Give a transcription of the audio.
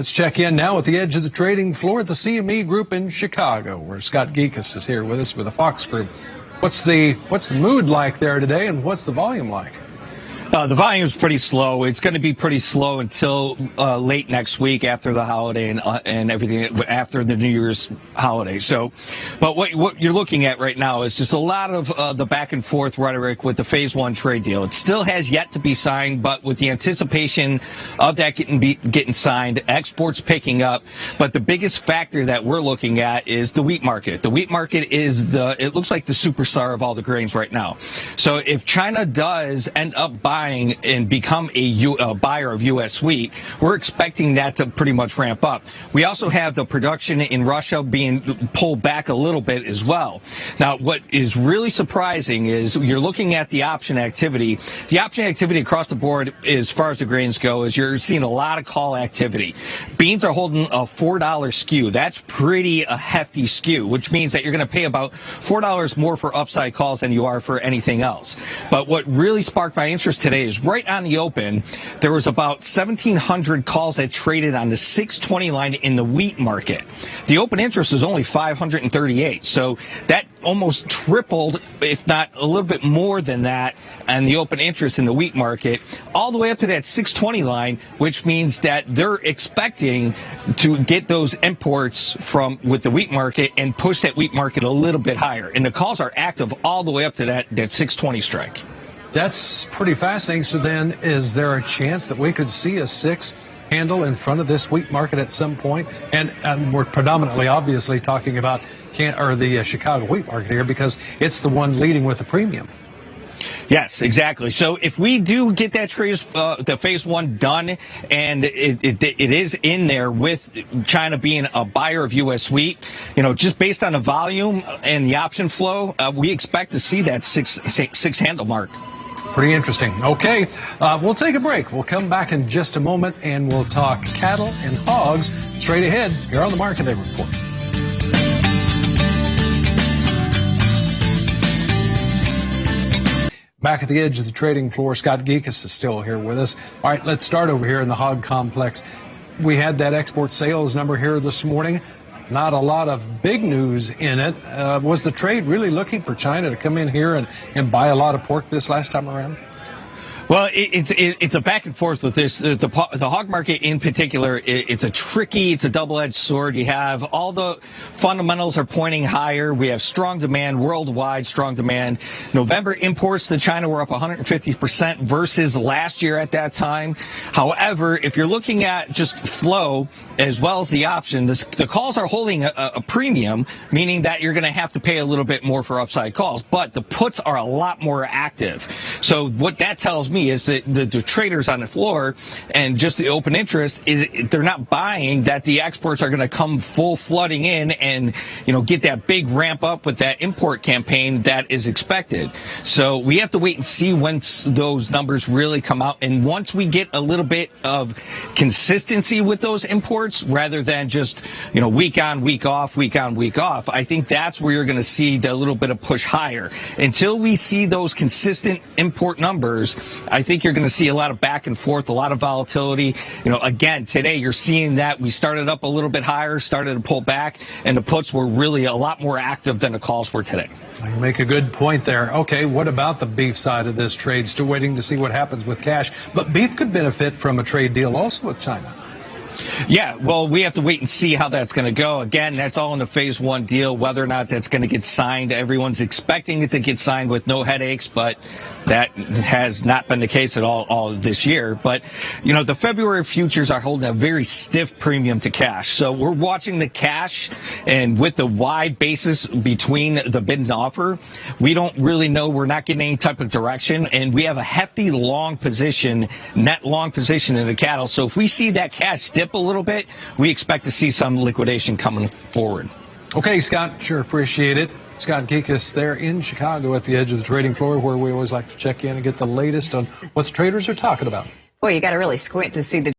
Let's check in now at the edge of the trading floor at the CME Group in Chicago, where Scott Gecas is here with us with the Fox Group. What's the mood like there today, and what's the volume like? The volume is pretty slow. It's going to be pretty slow until late next week after the holiday and everything after the New Year's holiday. So, but what you're looking at right now is just a lot of the back and forth rhetoric with the Phase 1 trade deal. It still has yet to be signed, but with the anticipation of that getting signed, exports picking up. But the biggest factor that we're looking at is the wheat market. The wheat market is it looks like the superstar of all the grains right now. So if China does end up buying and become a buyer of U.S. wheat, we're expecting that to pretty much ramp up. We also have the production in Russia being pulled back a little bit as well. Now, what is really surprising is you're looking at the option activity. The option activity across the board, as far as the grains go, is you're seeing a lot of call activity. Beans are holding a $4 skew. That's pretty a hefty skew, which means that you're going to pay about $4 more for upside calls than you are for anything else. But what really sparked my interest today is right on the open, there was about 1,700 calls that traded on the 620 line in the wheat market. The open interest is only 538, so that almost tripled, if not a little bit more than that, and the open interest in the wheat market, all the way up to that 620 line, which means that they're expecting to get those imports with the wheat market and push that wheat market a little bit higher. And the calls are active all the way up to that 620 strike. That's pretty fascinating. So then, is there a chance that we could see a 6 handle in front of this wheat market at some point? And we're predominantly, obviously, talking about the Chicago wheat market here because it's the one leading with the premium. Yes, exactly. So if we do get that the Phase 1 done, and it is in there with China being a buyer of U.S. wheat, just based on the volume and the option flow, we expect to see that six handle mark. Pretty interesting. Okay, we'll take a break. We'll come back in just a moment, and we'll talk cattle and hogs straight ahead here on the Market Day Report. Back at the edge of the trading floor, Scott Gecas is still here with us. All right, let's start over here in the hog complex. We had that export sales number here this morning. Not a lot of big news in it. Was the trade really looking for China to come in here and buy a lot of pork this last time around? Well, it's a back and forth with this. The hog market in particular, it's a double-edged sword. You have all the fundamentals are pointing higher. We have strong demand worldwide, strong demand. November imports to China were up 150% versus last year at that time. However, if you're looking at just flow as well as the option, the calls are holding a premium, meaning that you're going to have to pay a little bit more for upside calls. But the puts are a lot more active. So what that tells me is that the traders on the floor and just the open interest is they're not buying that the exports are going to come full flooding in and get that big ramp up with that import campaign that is expected. So we have to wait and see once those numbers really come out, and once we get a little bit of consistency with those imports rather than just week on week off, I think that's where you're going to see the little bit of push higher. Until we see those consistent import numbers, I think you're going to see a lot of back and forth, a lot of volatility. Again, today you're seeing that we started up a little bit higher, started to pull back, and the puts were really a lot more active than the calls were today. You make a good point there. Okay, what about the beef side of this trade? Still waiting to see what happens with cash, but beef could benefit from a trade deal also with China. Yeah, well, we have to wait and see how that's going to go. Again, that's all in the Phase 1 deal, whether or not that's going to get signed. Everyone's expecting it to get signed with no headaches, but that has not been the case at all this year. But, the February futures are holding a very stiff premium to cash. So we're watching the cash, and with the wide basis between the bid and offer, we don't really know. We're not getting any type of direction, and we have a hefty net long position in the cattle. So if we see that cash dip a little bit, we expect to see some liquidation coming forward. Okay, Scott, sure appreciate it. Scott Gecas there in Chicago at the edge of the trading floor, where we always like to check in and get the latest on what the traders are talking about. Boy, you got to really squint to see the